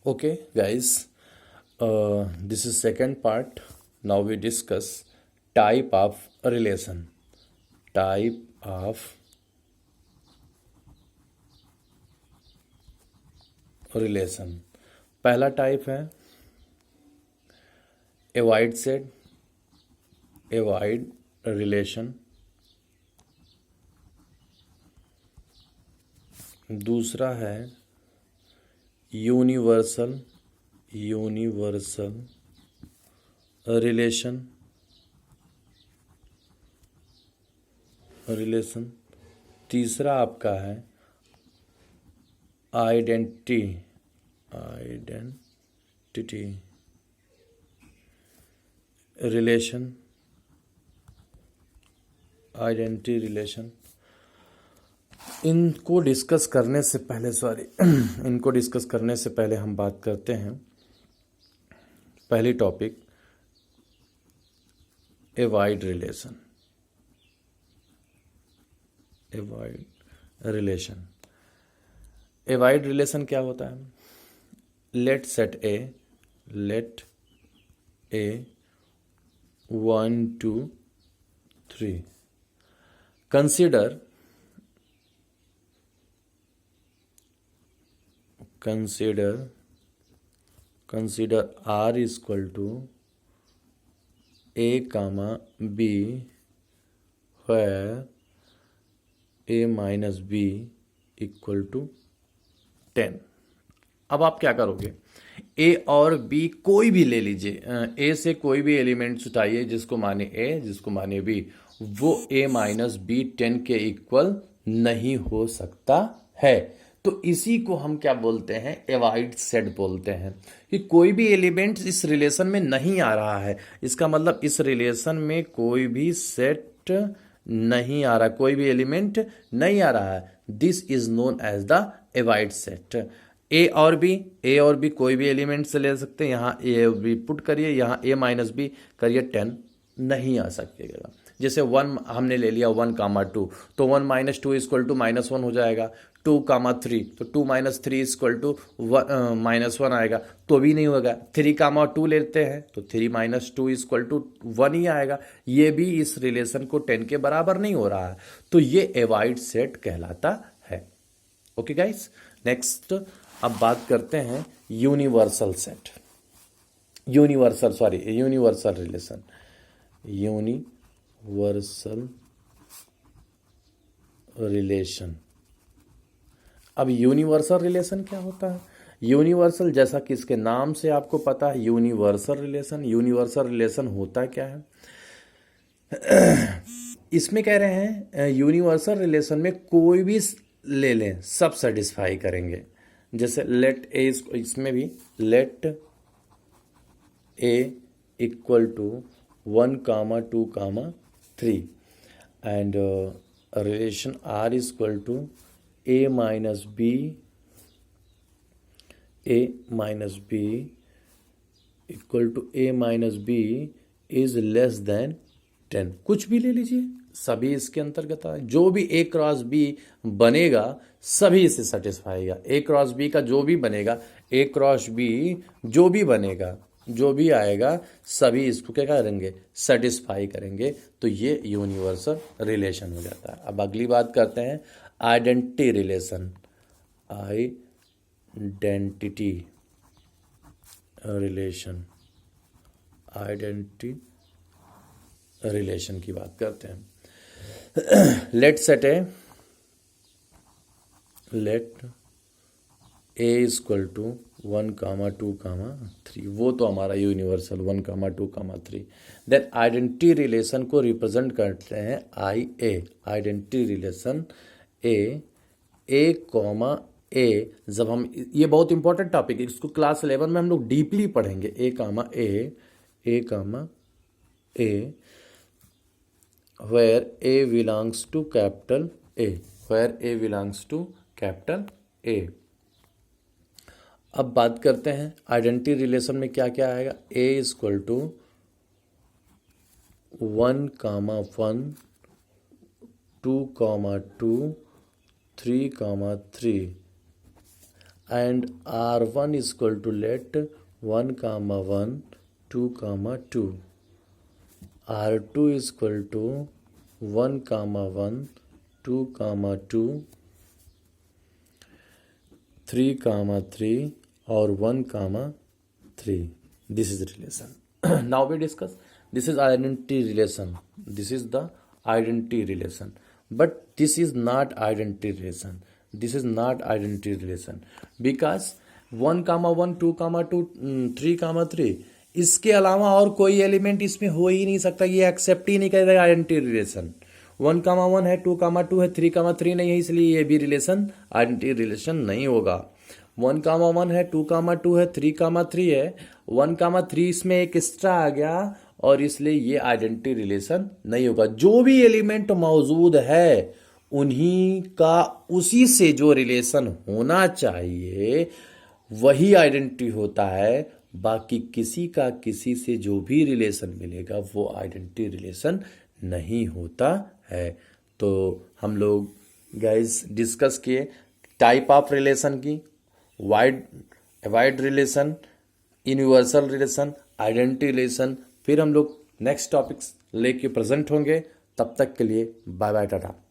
Okay, guys, this is second part. Now we discuss type of relation. Type of relation. पहला type है avoid set, avoid relation. दूसरा है universal, universal relation, relation. तीसरा आपका है identity, identity relation, identity relation. इनको discuss करने से पहले इनको डिस्कस करने से पहले हम बात करते हैं पहली topic avoid relation. Avoid relation, avoid relation क्या होता है? Late A 1 2 3 consider r equal to a comma b where a minus b equal to 10। अब आप क्या करोगे? ए और बी कोई भी ले लीजिए, ए से कोई भी एलिमेंट्स उठाइए जिसको माने ए, जिसको माने बी, वो ए माइनस बी 10 के इक्वल नहीं हो सकता है। तो इसी को हम क्या बोलते हैं? एवॉइड सेट बोलते हैं कि कोई भी एलिमेंट इस रिलेशन में नहीं आ रहा है। इसका मतलब इस रिलेशन में कोई भी सेट नहीं आ रहा, कोई भी एलिमेंट नहीं आ रहा है। This is known as the avoid set. A और बी कोई भी एलिमेंट से ले सकते हैं। यहाँ ए और बी पुट करिए, यहाँ ए माइनस बी करिए, 10 नहीं आ सकेगा। जैसे 1 हमने ले लिया 1 कामा 2, तो 1 माइनस 2 इक्वल टू -1 हो जाएगा। 2 कामा 3, तो 2 माइनस 3 इक्वल टू -1 आएगा, तो भी नहीं होगा। 3 कामा 2 लेते हैं तो 3 माइनस 2 इक्वल टू 1 ही आएगा। ये भी इस रिलेशन को 10 के बराबर नहीं हो रहा है, तो ये एवॉइड सेट कहलाता है। ओके गाइस, नेक्स्ट अब बात करते हैं universal set, universal relation. Universal relation. अब यूनिवर्सल रिलेशन क्या होता है? यूनिवर्सल, जैसा कि इसके नाम से आपको पता है, यूनिवर्सल रिलेशन। यूनिवर्सल रिलेशन होता क्या है? इसमें कह रहे हैं यूनिवर्सल रिलेशन में कोई भी ले लें, सब सेटिस्फाई करेंगे। जैसे लेट ए, इसमें भी let a equal to 1 comma 2 comma 3 and relation are equal to a minus b equal to a minus b is less than 10। कुछ भी ले लीजिए, सभी इसके अंतर्गत आए। जो भी a क्रॉस b बनेगा सभी इसे सेटिस्फाईगा। a क्रॉस b का जो भी बनेगा, a क्रॉस b जो भी बनेगा, जो भी आएगा, सभी इसको क्या करेंगे? सेटिस्फाई करेंगे। तो ये यूनिवर्सल रिलेशन हो जाता है। अब अगली बात करते हैं identity relation. Identity relation, identity relation की बात करते हैं। Late a equal to 1 comma 2 comma 3, वो तो हमारा universal 1 comma 2 comma 3। Than identity relation को रिप्रेजेंट करते हैं आई ए। आइडेंटिटी रिलेशन ए कॉमा ए, जब हम, ये बहुत इंपॉर्टेंट टॉपिक है, इसको क्लास 11 में हम लोग डीपली पढ़ेंगे। ए कामा ए where a belongs to capital A, where a belongs to capital A। अब बात करते हैं आइडेंटिटी रिलेशन में क्या क्या आएगा। a equal to 1 comma 1 2 comma 2 3 comma 3 and R1 is equal to let 1 comma 1 2 comma 2, R2 is equal to 1 comma 1 2 comma 2 3 comma 3 और 1 comma 3. This is the relation. Now we discuss. This is identity relation. This is the identity relation. But this is not identity relation. This is not identity relation because 1 comma 1 2 comma 2 3 comma 3 इसके अलावा और कोई element इसमें हो ही नहीं सकता. ये accept ही नहीं करेगा आइडेंटिटी रिलेशन. 1 कामा 1 है, 2 कामा 2 है, 3 कामा 3 नहीं है, इसलिए ये भी रिलेशन आइडेंटिटी रिलेशन नहीं होगा. 1 कामा 1 है, 2 कामा 2 है, 3 कामा 3 है, 1 कामा 3 इसमें एक एक्स्ट्रा आ गया और इसलिए ये आइडेंटिटी रिलेशन नहीं होगा. जो भी एलिमेंट मौजूद है उन्हीं का उसी से जो रिलेशन होना चाहिए वही आइडेंटिटी होता है. बाकी किसी का किसी से जो भी रिलेशन मिलेगा वो आइडेंटिटी रिलेशन नहीं होता है. तो हम लोग गाइस डिस्कस किए टाइप ऑफ रिलेशन की, wide relation, universal relation, identity relation. फिर हम लोग नेक्स्ट टॉपिक्स लेके प्रेजेंट होंगे. तब तक के लिए बाय बाय टाटा.